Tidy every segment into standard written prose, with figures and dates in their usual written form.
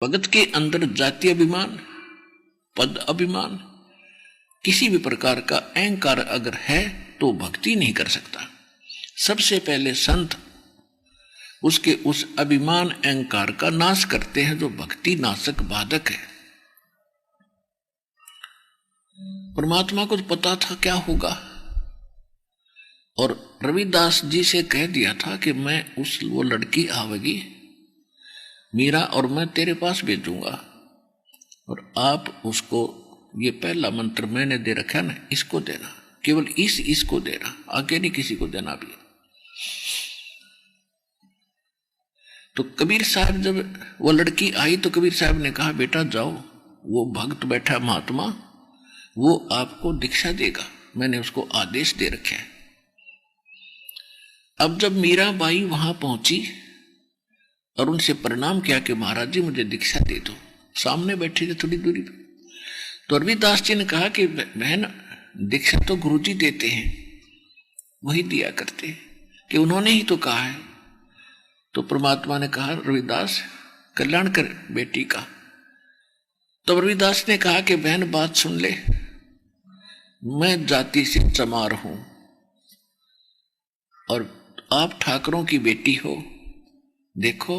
भगत के अंदर जाति अभिमान, पद अभिमान, किसी भी प्रकार का अहंकार अगर है तो भक्ति नहीं कर सकता। सबसे पहले संत उसके उस अभिमान अहंकार का नाश करते हैं जो भक्ति नाशक बाधक है। परमात्मा को तो पता था क्या होगा, और रविदास जी से कह दिया था कि मैं वो लड़की आवेगी मीरा और मैं तेरे पास भेजूंगा, और आप उसको ये पहला मंत्र मैंने दे रखा ना, इसको देना, केवल इसको देना, आगे नहीं किसी को देना भी। तो कबीर साहब जब वो लड़की आई तो कबीर साहब ने कहा बेटा जाओ, वो भक्त बैठा महात्मा वो आपको दीक्षा देगा, मैंने उसको आदेश दे रखे हैं। अब जब मीराबाई वहां पहुंची और उनसे प्रणाम किया कि महाराज जी मुझे दीक्षा दे दो, सामने बैठे थे थोड़ी दूरी पर, तो रविदास जी ने कहा कि बहन दीक्षा तो गुरुजी देते हैं, वही दिया करते हैं, कि उन्होंने ही तो कहा है। तो परमात्मा ने कहा रविदास कल्याण कर बेटी का। तो रविदास ने कहा कि बहन बात सुन ले, मैं जाति से चमार हूं और आप ठाकरों की बेटी हो, देखो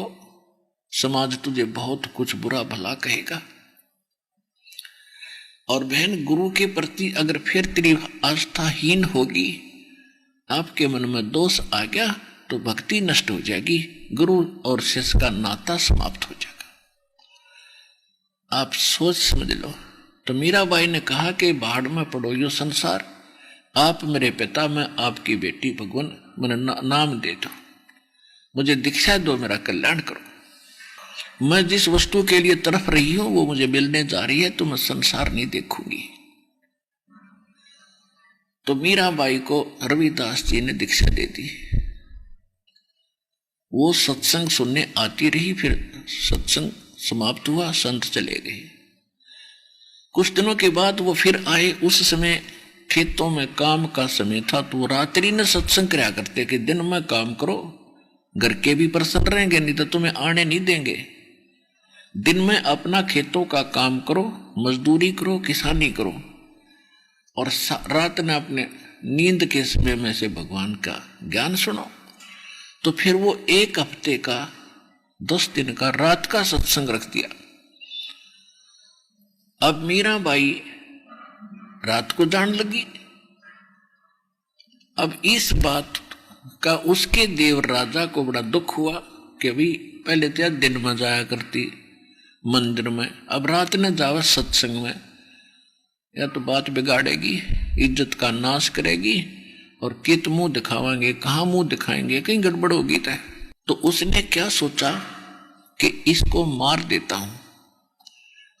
समाज तुझे बहुत कुछ बुरा भला कहेगा, और बहन गुरु के प्रति अगर फिर तेरी आस्थाहीन होगी, आपके मन में दोष आ गया तो भक्ति नष्ट हो जाएगी, गुरु और शिष्य का नाता समाप्त हो जाएगा, आप सोच समझ लो। तो मीराबाई ने कहा कि भाड़ में पड़ो यो संसार, आप मेरे पिता, मैं आपकी बेटी, भगवान मैंने नाम दे दो, मुझे दीक्षा दो, मेरा कल्याण करो। मैं जिस वस्तु के लिए तरफ रही हूं वो मुझे मिलने जा रही है, तो मैं संसार नहीं देखूंगी। तो मीराबाई को रविदास जी ने दीक्षा दे दी। वो सत्संग सुनने आती रही, फिर सत्संग समाप्त हुआ, संत चले गए। कुछ दिनों के बाद वो फिर आए। उस समय खेतों में काम का समय था, तो रात्रि में सत्संग कराया करते कि दिन में काम करो, घर के भी प्रसन्न रहेंगे, नहीं तो तुम्हें आने नहीं देंगे। दिन में अपना खेतों का काम करो, मजदूरी करो, किसानी करो, और रात में अपने नींद के समय में से भगवान का ज्ञान सुनो। तो फिर वो 1 हफ्ते का 10 दिन का रात का सत्संग रख दिया। अब मीराबाई रात को जान लगी। अब इस बात का उसके देव राजा को बड़ा दुख हुआ कि अभी पहले तो दिन में जाया करती मंदिर में, अब रात में जावा सत्संग में, या तो बात बिगाड़ेगी, इज्जत का नाश करेगी, और कित मुंह दिखावाएंगे, कहां मुंह दिखाएंगे, कहीं गड़बड़ होगी तय। तो उसने क्या सोचा कि इसको मार देता हूं,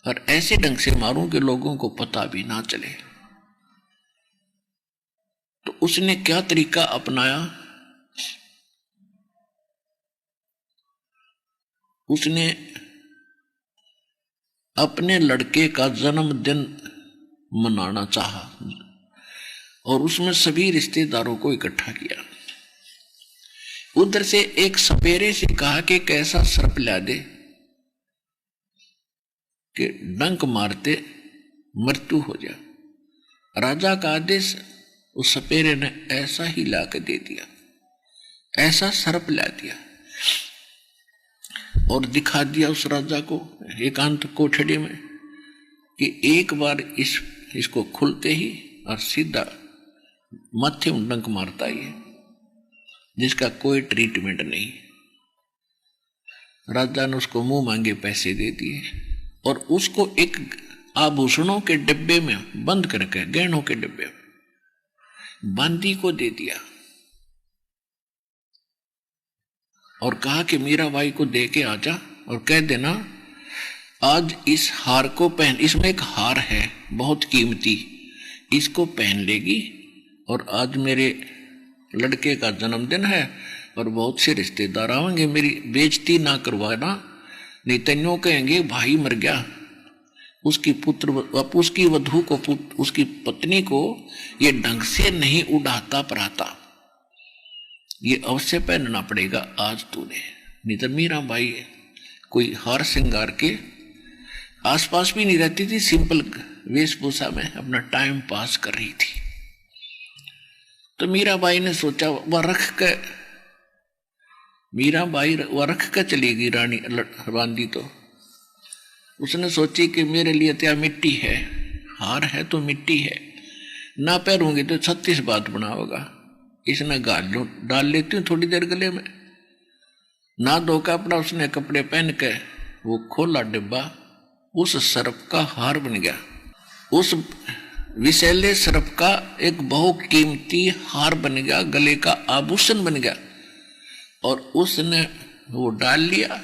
और ऐसे ढंग से मारूं कि लोगों को पता भी ना चले। तो उसने क्या तरीका अपनाया, उसने अपने लड़के का जन्मदिन मनाना चाहा और उसमें सभी रिश्तेदारों को इकट्ठा किया। उधर से एक सपेरे से कहा कि कैसा सर्प ला दे कि डंक मारते मृत्यु हो जाए। राजा का आदेश, उस सपेरे ने ऐसा ही ला के दे दिया, ऐसा सर्प ला दिया और दिखा दिया उस राजा को एकांत कोठड़ी में कि एक बार इसको खुलते ही और सीधा माथे में डंक मारता ही है, जिसका कोई ट्रीटमेंट नहीं। राजा ने उसको मुंह मांगे पैसे दे दिए और उसको एक आभूषणों के डिब्बे में बंद करके, गहनों के डिब्बे में बांदी को दे दिया और कहा कि मीराबाई को दे के आजा और कह देना आज इस हार को पहन, इसमें एक हार है बहुत कीमती, इसको पहन लेगी, और आज मेरे लड़के का जन्मदिन है और बहुत से रिश्तेदार आएंगे, मेरी बेइज्जती ना करवाना, नहीं तन्यों कहेंगे भाई मर गया। उसकी उसकी वधू को, उसकी पत्नी को ये ढंग से नहीं उड़ाता पराता, ये अवश्य पहनना पड़ेगा आज तूने, नहीं तो मीराबाई कोई हार श्रृंगार के आसपास भी नहीं रहती थी, सिंपल वेशभूषा में अपना टाइम पास कर रही थी। तो मीराबाई ने सोचा मीराबाई वह रख कर चलेगी रानी बांदी। तो उसने सोची कि मेरे लिए तो मिट्टी है, हार है तो मिट्टी है, ना पहनूंगी तो 36 बात बनाओगा, इसने डाल लेती हूँ थोड़ी देर गले में। ना धोकर अपना उसने कपड़े पहन के वो खोला डिब्बा, उस सर्प का हार बन गया। उस विषैले सर्प का एक बहुकीमती हार बन गया, गले का आभूषण बन गया, और उसने वो डाल लिया।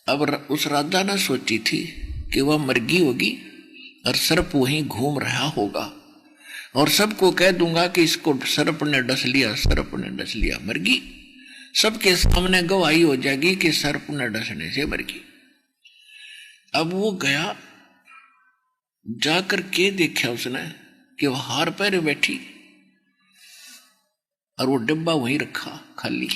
अब उस राजा ने सोची थी कि वह मर्गी होगी और सर्प वहीं घूम रहा होगा, और सबको कह दूंगा कि इसको सर्प ने डस लिया, सर्प ने डस लिया। मर्गी सबके सामने गवाही हो जाएगी कि सर्प ने डसने से मर्गी। अब वो गया, जाकर के देखा उसने कि वह हार पहने बैठी और वो डिब्बा वहीं रखा खाली।